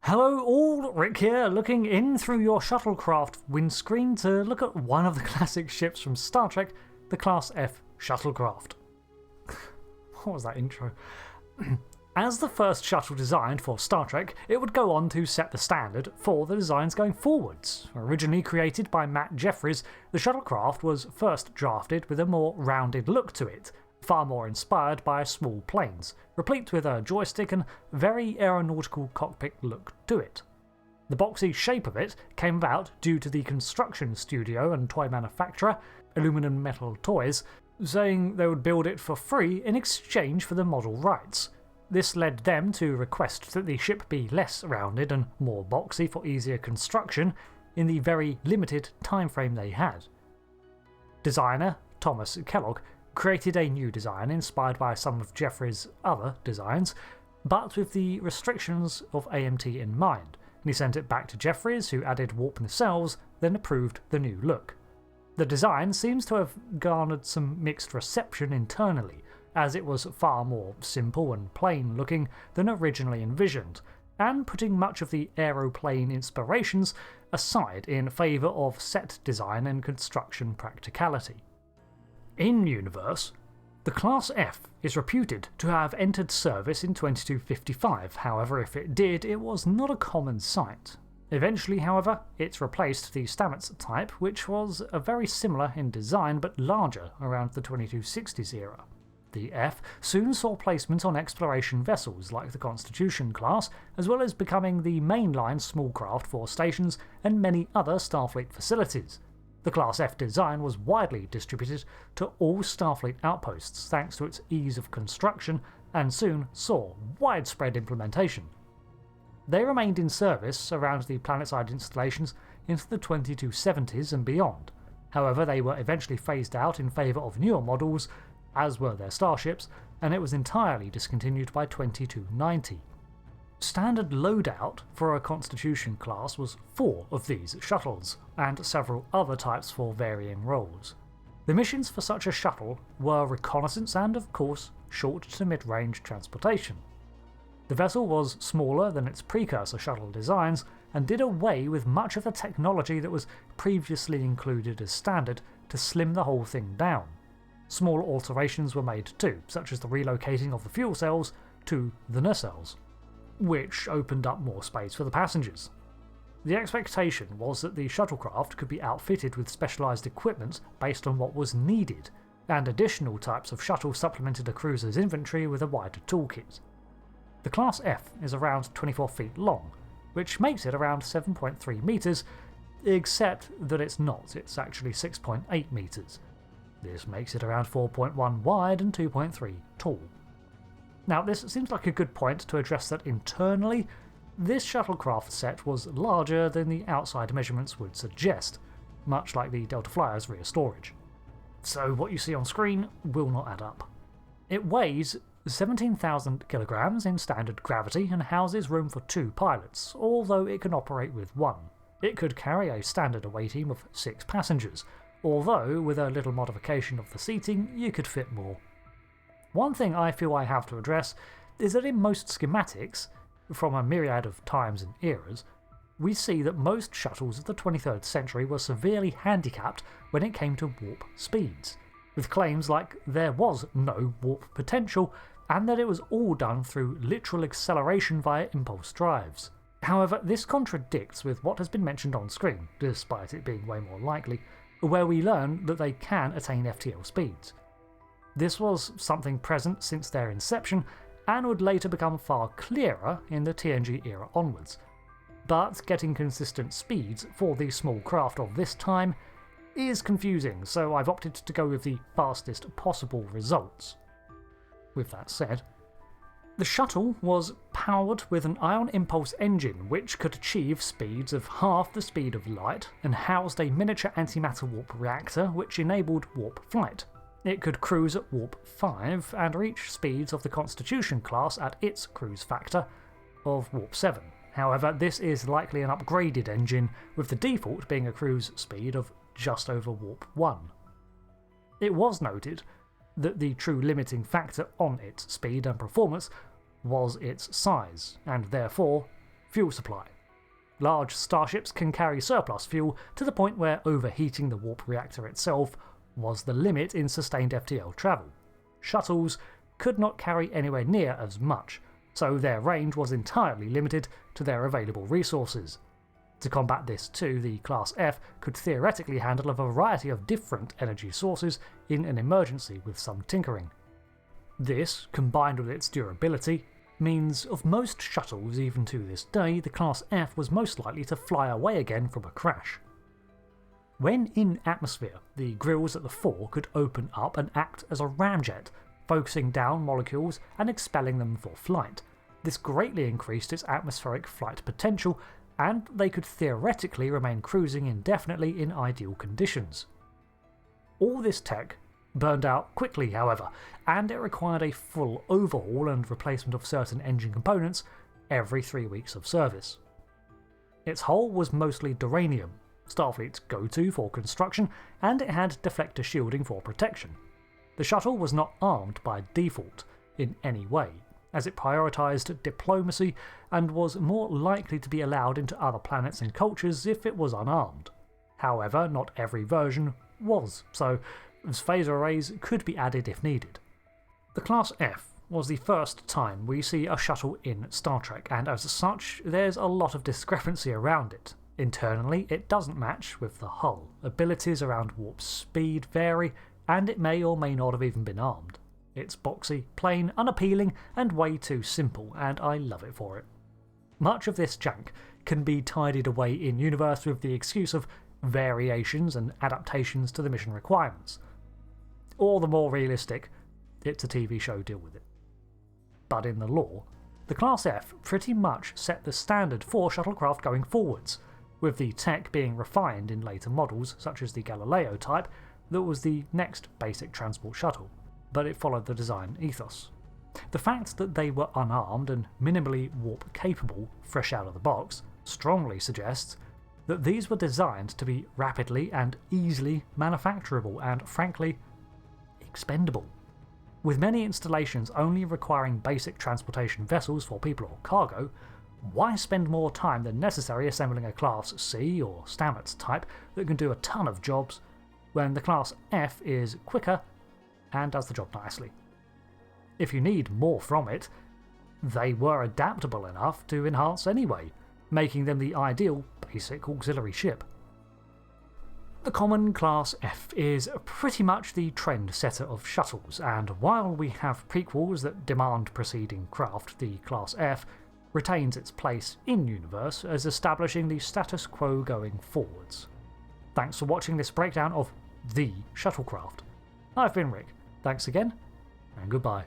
Hello all, Rick here, looking in through your shuttlecraft windscreen to look at one of the classic ships from Star Trek, the Class F shuttlecraft. What was that intro? As the first shuttle designed for Star Trek, it would go on to set the standard for the designs going forwards. Originally created by Matt Jeffries, the shuttlecraft was first drafted with a more rounded look to it, far more inspired by small planes, replete with a joystick and very aeronautical cockpit look to it. The boxy shape of it came about due to the construction studio and toy manufacturer, Aluminum Metal Toys, saying they would build it for free in exchange for the model rights. This led them to request that the ship be less rounded and more boxy for easier construction in the very limited time frame they had. Designer Thomas Kellogg created a new design inspired by some of Jeffries' other designs, but with the restrictions of AMT in mind, and he sent it back to Jeffries, who added warp nacelles, then approved the new look. The design seems to have garnered some mixed reception internally, as it was far more simple and plain looking than originally envisioned, and putting much of the aeroplane inspirations aside in favour of set design and construction practicality. In-universe, the Class F is reputed to have entered service in 2255, however if it did, it was not a common sight. Eventually, however, it replaced the Stamets type, which was very similar in design but larger around the 2260s era. The F soon saw placement on exploration vessels like the Constitution class, as well as becoming the mainline small craft for stations and many other Starfleet facilities. The Class F design was widely distributed to all Starfleet outposts thanks to its ease of construction and soon saw widespread implementation. They remained in service around the planetside installations into the 2270s and beyond. However, they were eventually phased out in favour of newer models, as were their starships, and it was entirely discontinued by 2290. Standard loadout for a Constitution class was 4 of these shuttles, and several other types for varying roles. The missions for such a shuttle were reconnaissance and, of course, short to mid-range transportation. The vessel was smaller than its precursor shuttle designs, and did away with much of the technology that was previously included as standard to slim the whole thing down. Small alterations were made too, such as the relocating of the fuel cells to the nacelles, which opened up more space for the passengers. The expectation was that the shuttlecraft could be outfitted with specialised equipment based on what was needed, and additional types of shuttle supplemented a cruiser's inventory with a wider toolkit. The Class F is around 24 feet long, which makes it around 7.3 metres, except that it's not, it's actually 6.8 metres. This makes it around 4.1 wide and 2.3 tall. Now, this seems like a good point to address that internally, this shuttlecraft set was larger than the outside measurements would suggest, much like the Delta Flyer's rear storage. So what you see on screen will not add up. It weighs 17,000 kilograms in standard gravity and houses room for 2 pilots, although it can operate with 1. It could carry a standard away team of 6 passengers, although with a little modification of the seating you could fit more. One thing I feel I have to address is that in most schematics, from a myriad of times and eras, we see that most shuttles of the 23rd century were severely handicapped when it came to warp speeds, with claims like there was no warp potential and that it was all done through literal acceleration via impulse drives. However, this contradicts with what has been mentioned on screen, despite it being way more likely, where we learn that they can attain FTL speeds. This was something present since their inception, and would later become far clearer in the TNG era onwards. But getting consistent speeds for the small craft of this time is confusing, so I've opted to go with the fastest possible results. With that said, the shuttle was powered with an ion impulse engine which could achieve speeds of half the speed of light, and housed a miniature antimatter warp reactor which enabled warp flight. It could cruise at warp 5 and reach speeds of the Constitution class at its cruise factor of warp 7. However, this is likely an upgraded engine, with the default being a cruise speed of just over warp 1. It was noted that the true limiting factor on its speed and performance was its size, and therefore fuel supply. Large starships can carry surplus fuel to the point where overheating the warp reactor itself was the limit in sustained FTL travel. Shuttles could not carry anywhere near as much, so their range was entirely limited to their available resources. To combat this too, the Class F could theoretically handle a variety of different energy sources in an emergency with some tinkering. This, combined with its durability, means of most shuttles even to this day, the Class F was most likely to fly away again from a crash. When in atmosphere, the grills at the fore could open up and act as a ramjet, focusing down molecules and expelling them for flight. This greatly increased its atmospheric flight potential, and they could theoretically remain cruising indefinitely in ideal conditions. All this tech burned out quickly, however, and it required a full overhaul and replacement of certain engine components every 3 weeks of service. Its hull was mostly duranium, Starfleet's go-to for construction, and it had deflector shielding for protection. The shuttle was not armed by default in any way, as it prioritised diplomacy and was more likely to be allowed into other planets and cultures if it was unarmed. However, not every version was, so phaser arrays could be added if needed. The Class F was the first time we see a shuttle in Star Trek, and as such, there's a lot of discrepancy around it. Internally, it doesn't match with the hull. Abilities around warp speed vary, and it may or may not have even been armed. It's boxy, plain, unappealing, and way too simple, and I love it for it. Much of this jank can be tidied away in-universe with the excuse of variations and adaptations to the mission requirements. Or the more realistic, it's a TV show, deal with it. But in the lore, the Class F pretty much set the standard for shuttlecraft going forwards, with the tech being refined in later models such as the Galileo type that was the next basic transport shuttle, but it followed the design ethos. The fact that they were unarmed and minimally warp capable fresh out of the box strongly suggests that these were designed to be rapidly and easily manufacturable and, frankly, expendable. With many installations only requiring basic transportation vessels for people or cargo, why spend more time than necessary assembling a Class C or Stamets type that can do a ton of jobs when the Class F is quicker and does the job nicely? If you need more from it, they were adaptable enough to enhance anyway, making them the ideal basic auxiliary ship. The common Class F is pretty much the trend setter of shuttles, and while we have prequels that demand preceding craft, the Class F retains its place in-universe as establishing the status quo going forwards. Thanks for watching this breakdown of the shuttlecraft. I've been Rick, thanks again, and goodbye.